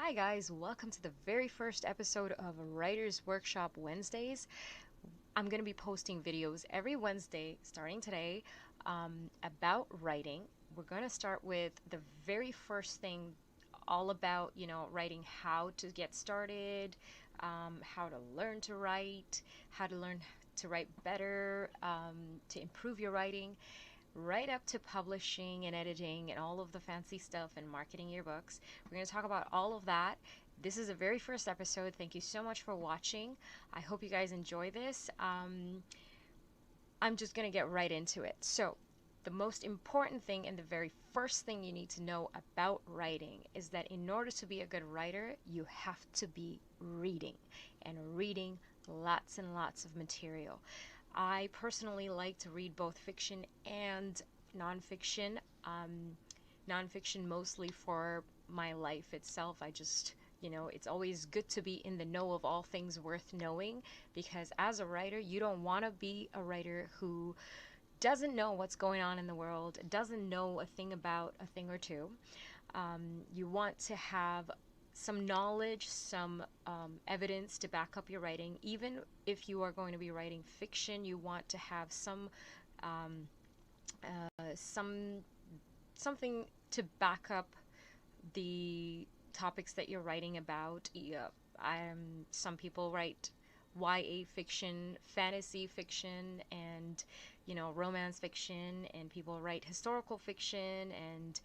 Hi, guys, welcome to the very first episode of Writers Workshop Wednesdays. I'm going to be posting videos every Wednesday starting today about writing. We're going to start with the very first thing, all about, writing, how to get started, how to learn to write, how to learn to write better, to improve your writing, right up to publishing and editing and all of the fancy stuff and marketing your books. We're going to talk about all of that. This is the very first episode. Thank you so much for watching. I hope you guys enjoy this. I'm just going to get right into it. So, the most important thing and the very first thing you need to know about writing is that in order to be a good writer, you have to be reading and reading lots and lots of material. I personally like to read both fiction and nonfiction. Nonfiction mostly for my life itself. It's always good to be in the know of all things worth knowing, because as a writer, you don't want to be a writer who doesn't know what's going on in the world, doesn't know a thing about a thing or two. You want to have some knowledge, some evidence to back up your writing. Even if you are going to be writing fiction, you want to have um, some something to back up the topics that you're writing about. Yeah, some people write YA fiction, fantasy fiction, and romance fiction, and people write historical fiction. And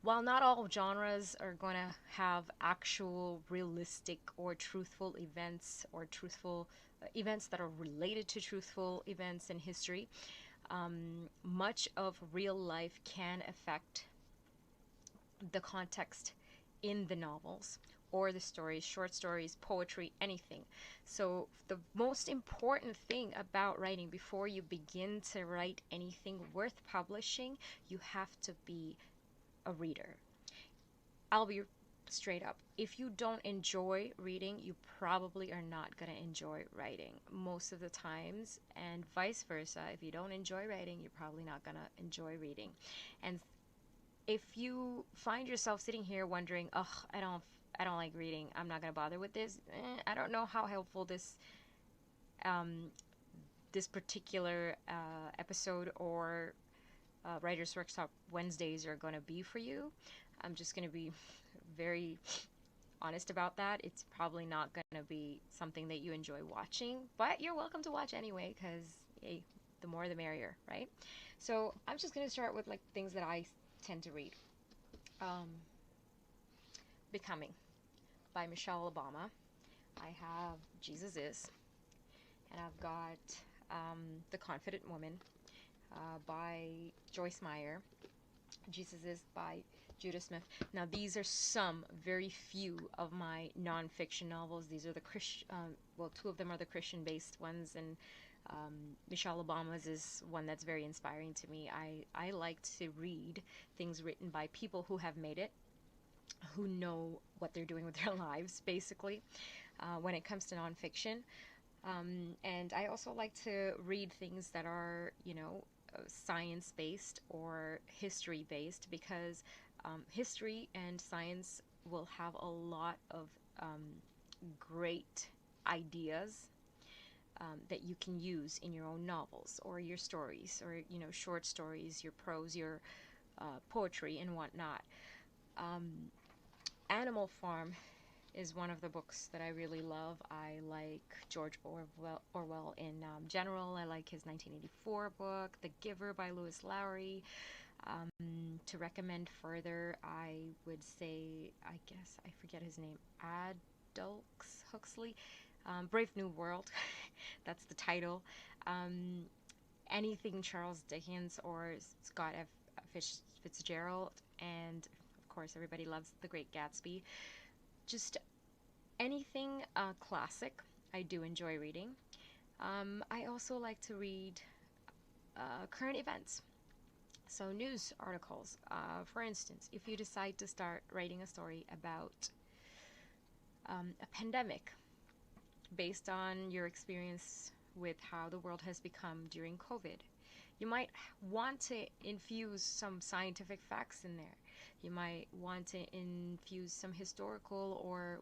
while not all genres are going to have actual realistic or truthful events, or truthful events that are related to truthful events in history, much of real life can affect the context in the novels or the stories, short stories, poetry, anything. So, the most important thing about writing before you begin to write anything worth publishing, you have to be a reader. I'll be straight up. If you don't enjoy reading, you probably are not going to enjoy writing most of the times, and vice versa. If you don't enjoy writing, you're probably not going to enjoy reading. And if you find yourself sitting here wondering, "Ugh, I don't like reading. I'm not going to bother with this." I don't know how helpful um, this particular episode or Writers Workshop Wednesdays are going to be for you. I'm just going to be very honest about that. It's probably not going to be something that you enjoy watching, but you're welcome to watch anyway, because hey, the more the merrier, right? So I'm just going to start with like things that I tend to read. Um, Becoming by Michelle Obama. I have Jesus Is, and I've got The Confident Woman by Joyce Meyer. Jesus Is by Judah Smith. Now, these are some, very few of my nonfiction novels. These are the two of them are the Christian-based ones, and Michelle Obama's is one that's very inspiring to me. I like to read things written by people who have made it, who know what they're doing with their lives, basically, when it comes to nonfiction. And I also like to read things that are, science based or history based, because history and science will have a lot of great ideas that you can use in your own novels or your stories, or short stories, your prose, your poetry, and whatnot. Um, Animal Farm is one of the books that I really love. I like George Orwell in general. I like his 1984 book, The Giver by Lewis Lowry. To recommend further, I would say, I guess, I forget his name, Aldous Huxley. Brave New World, that's the title. Um, Anything Charles Dickens or Scott F. Fitzgerald, and of course, everybody loves The Great Gatsby. Just anything classic, I do enjoy reading. I also like to read current events, so news articles. For instance, if you decide to start writing a story about a pandemic based on your experience with how the world has become during COVID, you might want to infuse some scientific facts in there. You might want to infuse some historical, or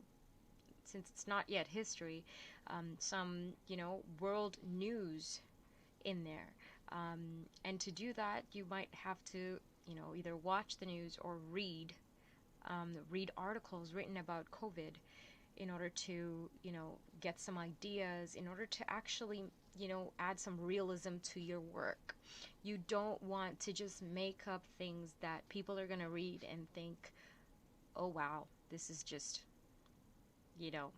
since it's not yet history, some, world news in there. And to do that, you might have to, either watch the news or read articles written about COVID in order to, get some ideas, in order to actually, add some realism to your work. You don't want to just make up things that people are going to read and think, oh wow, this is just, you know,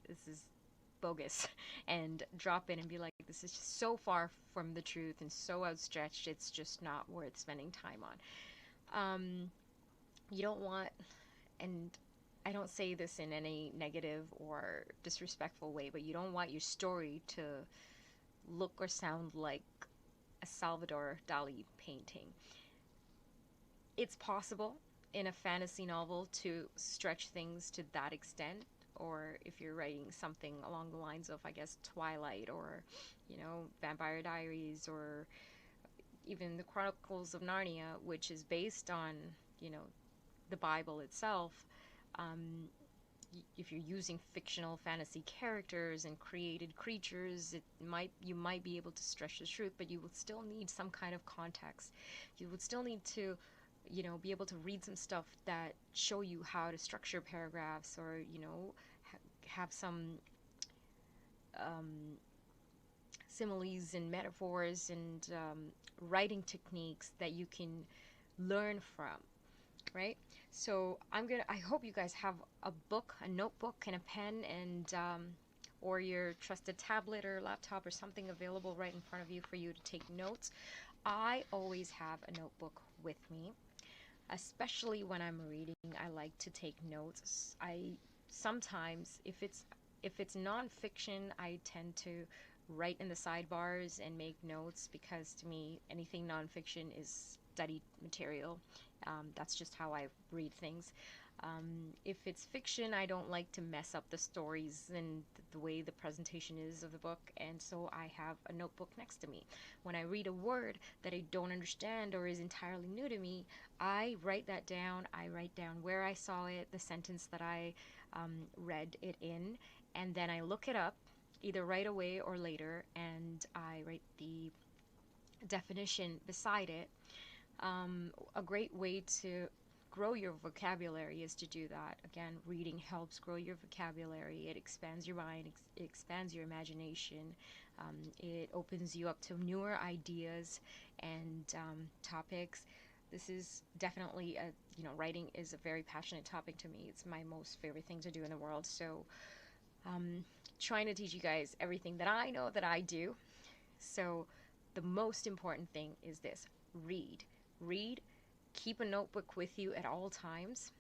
this is bogus, and drop in and be like, this is just so far from the truth and so outstretched, it's just not worth spending time on. You don't want, and I don't say this in any negative or disrespectful way, but you don't want your story to look or sound like a Salvador Dali painting. It's possible in a fantasy novel to stretch things to that extent, or if you're writing something along the lines of, I guess, Twilight, or, Vampire Diaries, or even the Chronicles of Narnia, which is based on, you know, the Bible itself. Um, if you're using fictional fantasy characters and created creatures, you might be able to stretch the truth, but you would still need some kind of context. You would still need to, be able to read some stuff that show you how to structure paragraphs, or, have some um, similes and metaphors and writing techniques that you can learn from, right? So I hope you guys have a book, a notebook, and a pen, and or your trusted tablet or laptop or something available right in front of you for you to take notes. I always have a notebook with me, especially when I'm reading. I like to take notes. I sometimes, if it's nonfiction, I tend to write in the sidebars and make notes, because to me, anything nonfiction is studied material. That's just how I read things. If it's fiction, I don't like to mess up the stories and the way the presentation is of the book, and so I have a notebook next to me. When I read a word that I don't understand or is entirely new to me, I write that down. I write down where I saw it, the sentence that I read it in, and then I look it up either right away or later, and I write the definition beside it. A great way to grow your vocabulary is to do that. Again, reading helps grow your vocabulary. It expands your mind, it expands your imagination. It opens you up to newer ideas and topics. This is definitely writing is a very passionate topic to me. It's my most favorite thing to do in the world. So, trying to teach you guys everything that I know that I do. So, the most important thing is this: read. Read, keep a notebook with you at all times,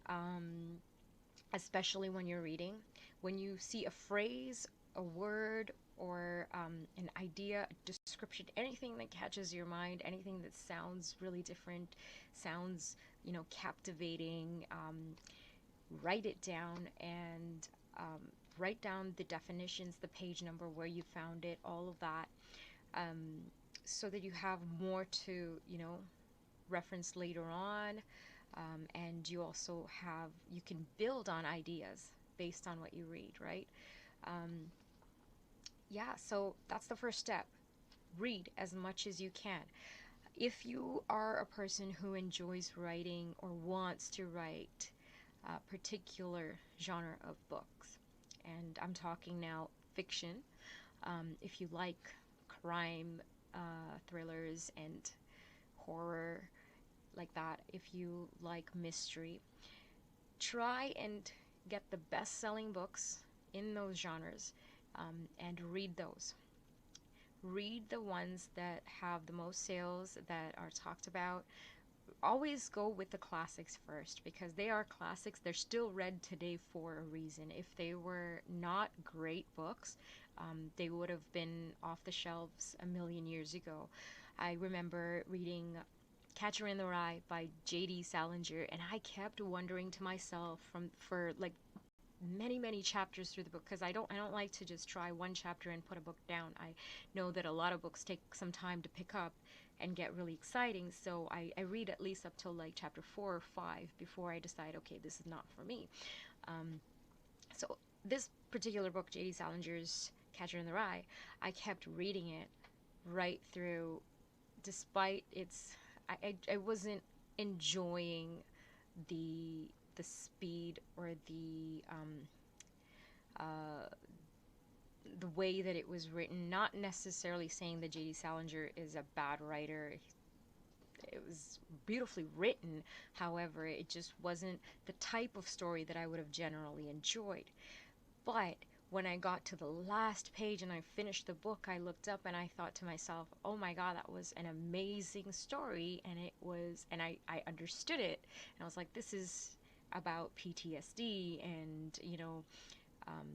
um, especially when you're reading. When you see a phrase, a word, or an idea, a description, anything that catches your mind, anything that sounds really different, sounds, captivating, write it down, and write down the definitions, the page number, where you found it, all of that, um, so that you have more to, reference later on. And you can build on ideas based on what you read, right? Um, yeah, so that's the first step. Read as much as you can. If you are a person who enjoys writing or wants to write a particular genre of books, and I'm talking now fiction, if you like crime, thrillers, and horror, like that, if you like mystery, try and get the best selling books in those genres, and read those. Read the ones that have the most sales, that are talked about. Always go with the classics first, because they are classics. They're still read today for a reason. If they were not great books, they would have been off the shelves a million years ago. I remember reading Catcher in the Rye by J.D. Salinger, and I kept wondering to myself for like many chapters through the book, because I don't like to just try one chapter and put a book down. I know that a lot of books take some time to pick up, and get really exciting. So I read at least up till like chapter 4 or 5 before I decide, okay, this is not for me. Um, so this particular book, J.D. Salinger's Catcher in the Rye, I kept reading it right through, despite its, I wasn't enjoying the speed or uh, the way that it was written. Not necessarily saying that J.D. Salinger is a bad writer. It was beautifully written. However, it just wasn't the type of story that I would have generally enjoyed. But when I got to the last page and I finished the book, I looked up and I thought to myself, oh my God, that was an amazing story. And it was, and I understood it. And I was like, this is about PTSD and, um,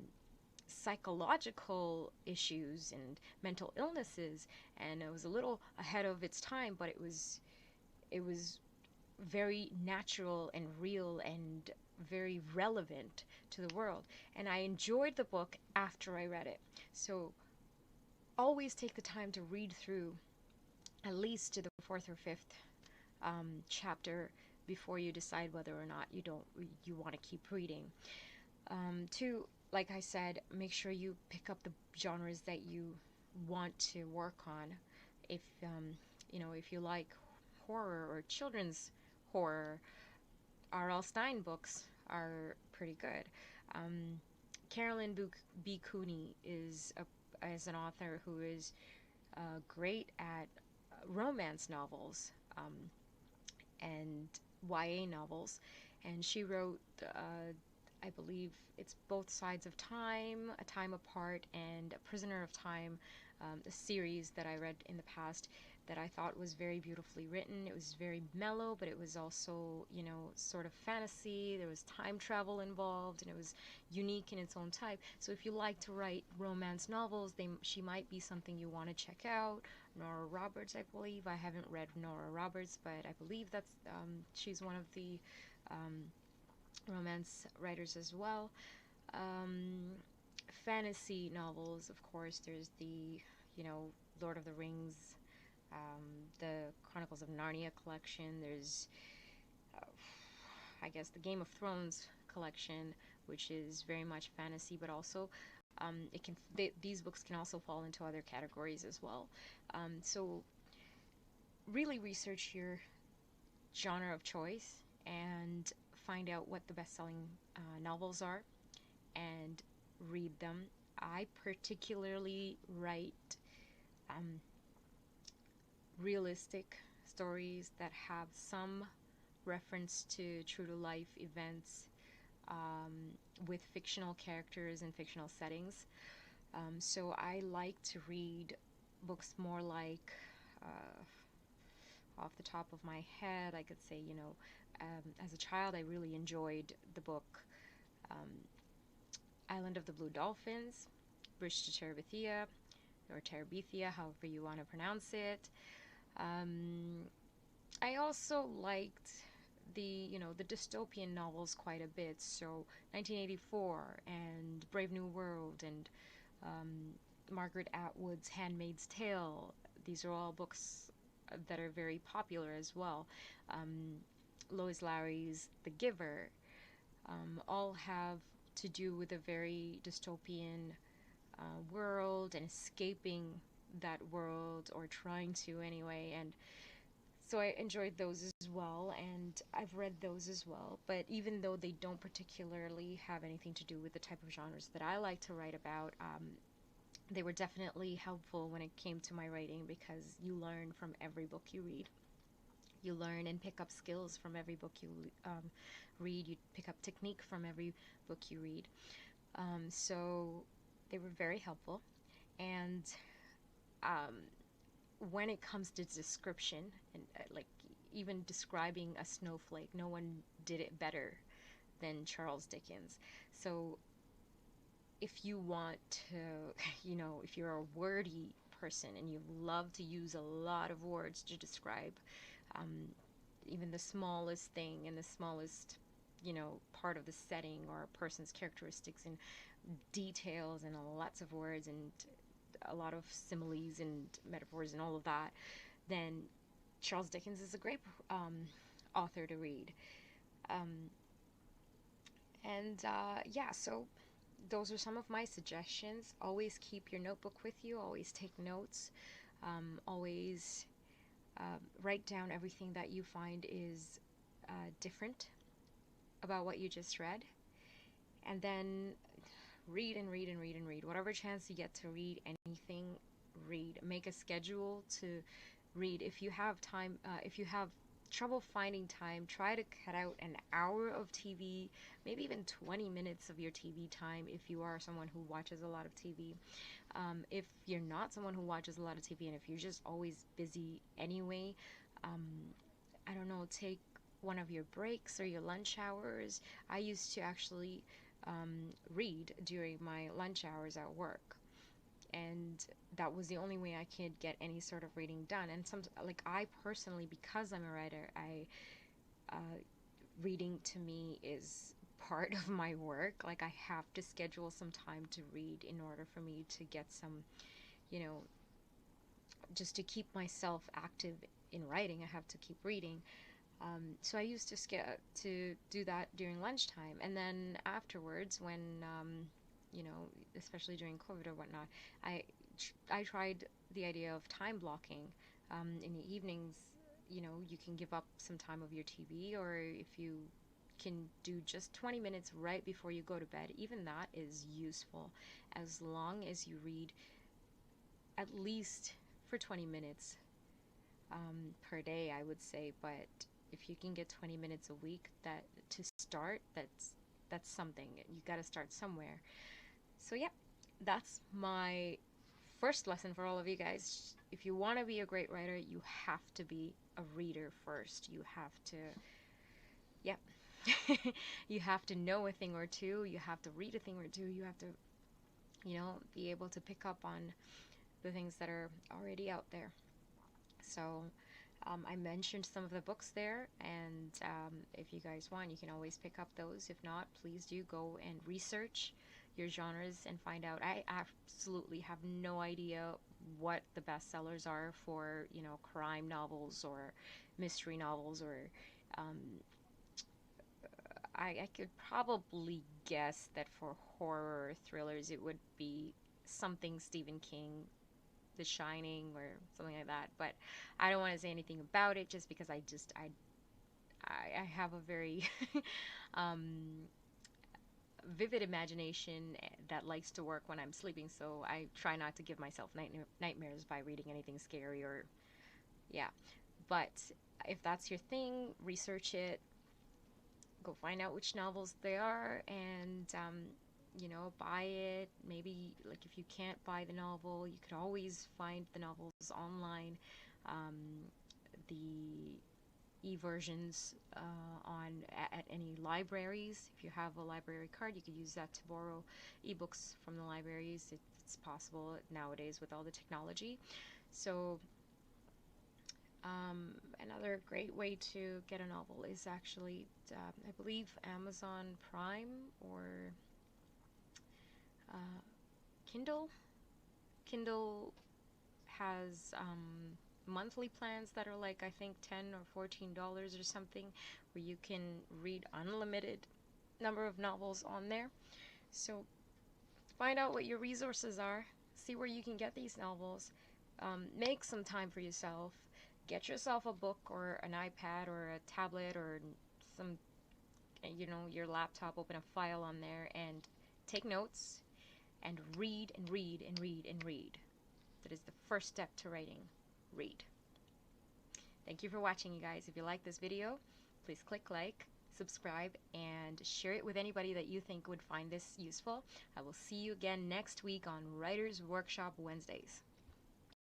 psychological issues and mental illnesses. And it was a little ahead of its time, but it was very natural and real and very relevant to the world. And I enjoyed the book after I read it. So always take the time to read through at least to the fourth or fifth chapter before you decide whether or not you want to keep reading. Two, like I said, make sure you pick up the genres that you want to work on. If if you like horror or children's horror, R.L. Stein books are pretty good. Um, Carolyn B. Cooney is an author who is great at romance novels and YA novels, and she wrote, I believe it's Both Sides of Time, A Time Apart, and A Prisoner of Time, a series that I read in the past that I thought was very beautifully written. It was very mellow, but it was also, sort of fantasy. There was time travel involved, and it was unique in its own type. So if you like to write romance novels, she might be something you want to check out. Nora Roberts, I believe. I haven't read Nora Roberts, but I believe she's one of the romance writers as well. Um, Fantasy novels, of course, there's the, Lord of the Rings, the Chronicles of Narnia collection. There's, uh, I guess, the Game of Thrones collection, which is very much fantasy, but also these books can also fall into other categories as well. So really research your genre of choice and find out what the best-selling novels are and read them. I particularly write um, realistic stories that have some reference to true to life events with fictional characters and fictional settings. So I like to read books more like, off the top of my head, I could say, as a child, I really enjoyed the book um, Island of the Blue Dolphins, Bridge to Terabithia, or Terabithia, however you want to pronounce it. Um, I also liked the dystopian novels quite a bit. So 1984 and Brave New World and Margaret Atwood's Handmaid's Tale. These are all books that are very popular as well. Um, Lois Lowry's The Giver all have to do with a very dystopian world and escaping that world, or trying to anyway. And so I enjoyed those as well, and I've read those as well. But even though they don't particularly have anything to do with the type of genres that I like to write about, they were definitely helpful when it came to my writing, because you learn from every book you read. You learn and pick up skills from every book you read. You pick up technique from every book you read. So they were very helpful. And um, when it comes to description and like even describing a snowflake, no one did it better than Charles Dickens. So if you want to, if you're a wordy person and you love to use a lot of words to describe um, even the smallest thing and the smallest, part of the setting or a person's characteristics and details and lots of words and a lot of similes and metaphors and all of that, then Charles Dickens is a great author to read. Um, yeah, so those are some of my suggestions. Always keep your notebook with you, always take notes, always write down everything that you find is different about what you just read, and then read and read and read and read. Whatever chance you get to read anything, read. Make a schedule to read. If you have time, if you have trouble finding time, try to cut out an hour of TV, maybe even 20 minutes of your TV time if you are someone who watches a lot of TV. If you're not someone who watches a lot of TV and if you're just always busy anyway, um, I don't know, take one of your breaks or your lunch hours. I used to actually read during my lunch hours at work, and that was the only way I could get any sort of reading done. And some, like I personally, because I'm a writer, I reading to me is part of my work. Like I have to schedule some time to read in order for me to get some, you know, just to keep myself active in writing. I have to keep reading. So I used to do that during lunchtime, and then afterwards, when you know, especially during COVID or whatnot, I I tried the idea of time blocking. In the evenings, you know, you can give up some time of your TV, or if you can do just 20 minutes right before you go to bed, even that is useful, as long as you read at least for 20 minutes per day, I would say. But if you can get 20 minutes a week, that to start, that's something. You got to start somewhere. So yeah, that's my first lesson for all of you guys. If you want to be a great writer, you have to be a reader first. You have to, yeah, you have to know a thing or two. You have to read a thing or two. You have to, you know, be able to pick up on the things that are already out there. So I mentioned some of the books there, and if you guys want, you can always pick up those. If not, please do go and research your genres and find out. I absolutely have no idea what the bestsellers are for, you know, crime novels or mystery novels, or um, I could probably guess that for horror thrillers it would be something Stephen King, The Shining or something like that. But I don't want to say anything about it just because I have a very um, vivid imagination that likes to work when I'm sleeping. So I try not to give myself nightmares by reading anything scary or yeah. But if that's your thing, research it. Go find out which novels they are, and you know, buy it. Maybe like if you can't buy the novel, you could always find the novels online. Um, the e-versions at any libraries. If you have a library card, you could use that to borrow ebooks from the libraries. It's possible nowadays with all the technology. So another great way to get a novel is actually, I believe, Amazon Prime or uh, Kindle. Kindle has monthly plans that are like I think $10 or $14 or something, where you can read unlimited number of novels on there. So find out what your resources are, see where you can get these novels, make some time for yourself, get yourself a book or an iPad or a tablet or some, you know, your laptop, open a file on there and take notes and read and read and read and read. That is the first step to writing. Read. Thank you for watching, you guys. If you like this video, please click like, subscribe, and share it with anybody that you think would find this useful. I will see you again next week on Writers Workshop Wednesdays.